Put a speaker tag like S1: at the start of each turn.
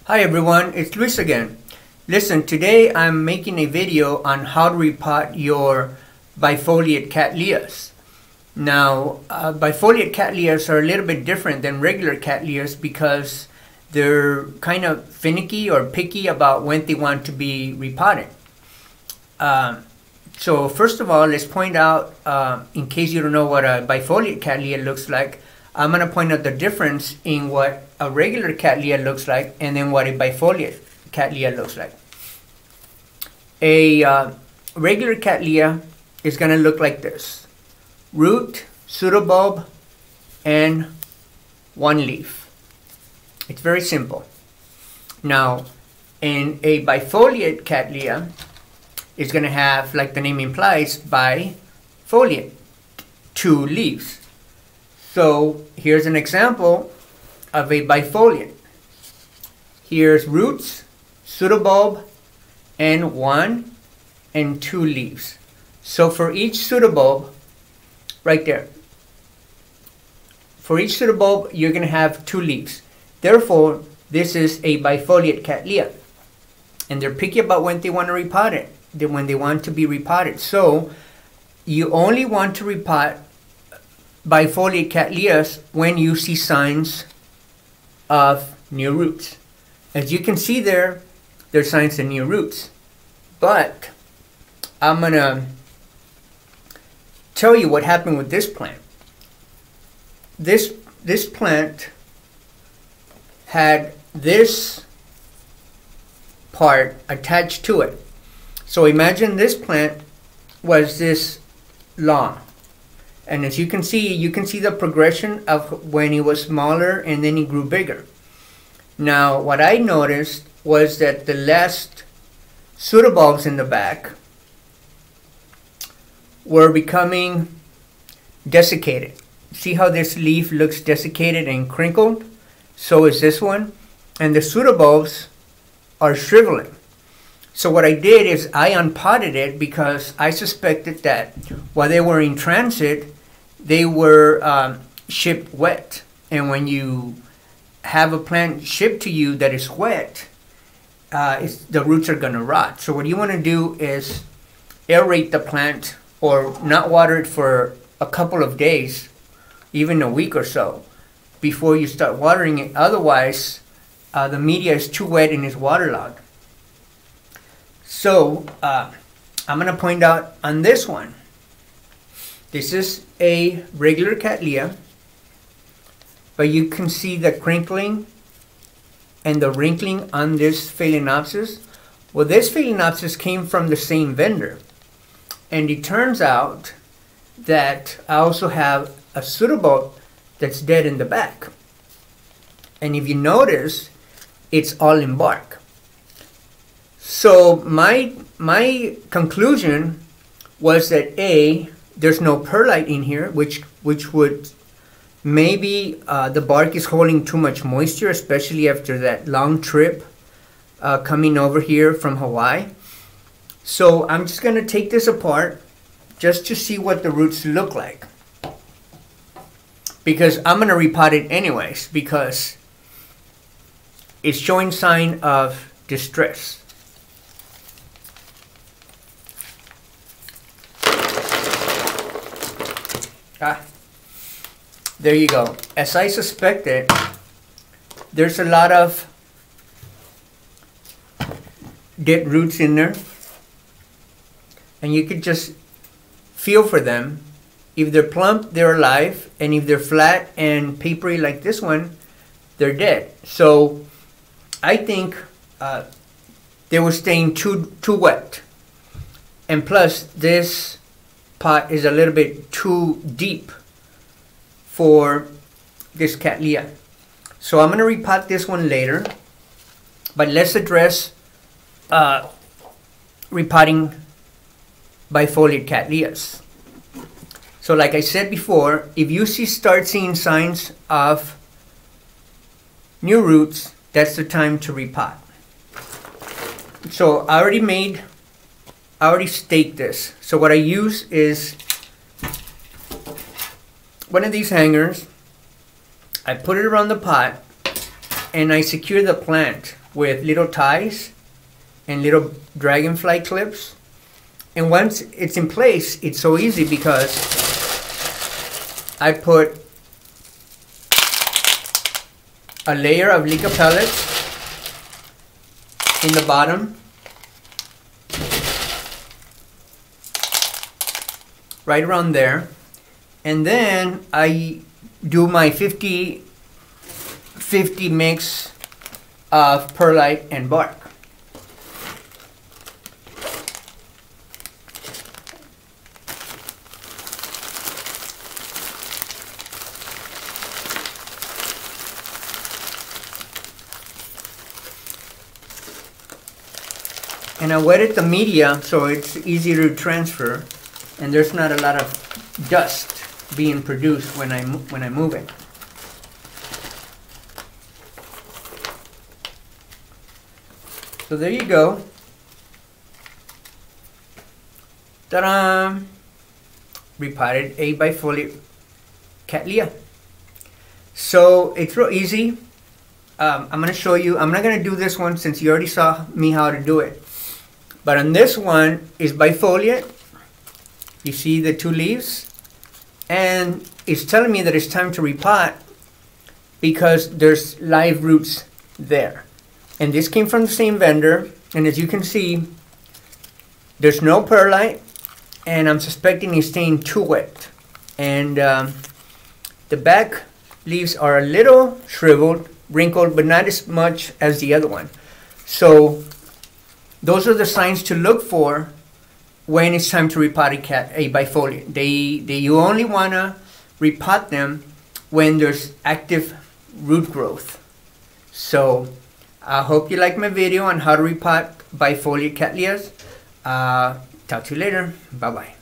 S1: Hi everyone, it's Luis again. Listen, today I'm making a video on how to repot your bifoliate Cattleyas. Now, bifoliate Cattleyas are a little bit different than regular Cattleyas because they're kind of finicky or picky about when they want to be repotted. So first of all, let's point out, in case you don't know what a bifoliate Cattleya looks like, I'm going to point out the difference in what a regular Cattleya looks like and then what a bifoliate Cattleya looks like. A regular Cattleya is going to look like this: root, pseudobulb, and one leaf. It's very simple. Now, in a bifoliate Cattleya, it's going to have, like the name implies, bifoliate, two leaves. So here's an example of a bifoliate. Here's roots, pseudobulb, and one and two leaves. So for each pseudobulb, right there, for each pseudobulb, you're going to have two leaves. Therefore, this is a bifoliate Cattleya. And they're picky about when they want to repot it, when they want to be repotted. So you only want to repot bifoliate Cattleyas when you see signs of new roots. As you can see there, there's signs of new roots. But I'm going to tell you what happened with this plant. This plant had this part attached to it. So imagine this plant was this long. And as you can see the progression of when it was smaller and then it grew bigger. Now, what I noticed was that the last pseudobulbs in the back were becoming desiccated. See how this leaf looks desiccated and crinkled? So is this one. And the pseudobulbs are shriveling. So what I did is I unpotted it because I suspected that while they were in transit, they were shipped wet. And when you have a plant shipped to you that is wet, the roots are going to rot. So what you want to do is aerate the plant or not water it for a couple of days, even a week or so, before you start watering it. Otherwise, the media is too wet and is waterlogged. So I'm going to point out on this one. This is a regular Cattleya, but you can see the crinkling and the wrinkling on this Phalaenopsis. Well, this Phalaenopsis came from the same vendor. And it turns out that I also have a pseudobulb that's dead in the back. And if you notice, it's all in bark. So my conclusion was that there's no perlite in here, which would maybe the bark is holding too much moisture, especially after that long trip coming over here from Hawaii. So I'm just going to take this apart just to see what the roots look like, because I'm going to repot it anyways because it's showing sign of distress. There you go. As I suspected, there's a lot of dead roots in there. And you could just feel for them. If they're plump, they're alive. And if they're flat and papery like this one, they're dead. So I think they were staying too wet. And plus, this pot is a little bit too deep for this Cattleya. So I'm going to repot this one later. But let's address repotting bifoliate Cattleyas. So like I said before, if you start seeing signs of new roots, that's the time to repot. So I already staked this. So what I use is one of these hangers. I put it around the pot and I secure the plant with little ties and little dragonfly clips. And once it's in place, it's so easy because I put a layer of leca pellets in the bottom, right around there, and then I do my 50-50 mix of perlite and bark. And I wetted the media so it's easy to transfer, and there's not a lot of dust being produced when I move it. So there you go. Ta-da! Repotted a bifoliate Cattleya. So it's real easy. I'm going to show you. I'm not going to do this one since you already saw me how to do it. But on this one is bifoliate. You see the 2 leaves? And it's telling me that it's time to repot because there's live roots there. And this came from the same vendor. And as you can see, there's no perlite. And I'm suspecting it's staying too wet. And the back leaves are a little shriveled, wrinkled, but not as much as the other one. So those are the signs to look for when it's time to repot a bifoliate. You only want to repot them when there's active root growth. So I hope you like my video on how to repot bifoliate Cattleyas. Talk to you later. Bye-bye.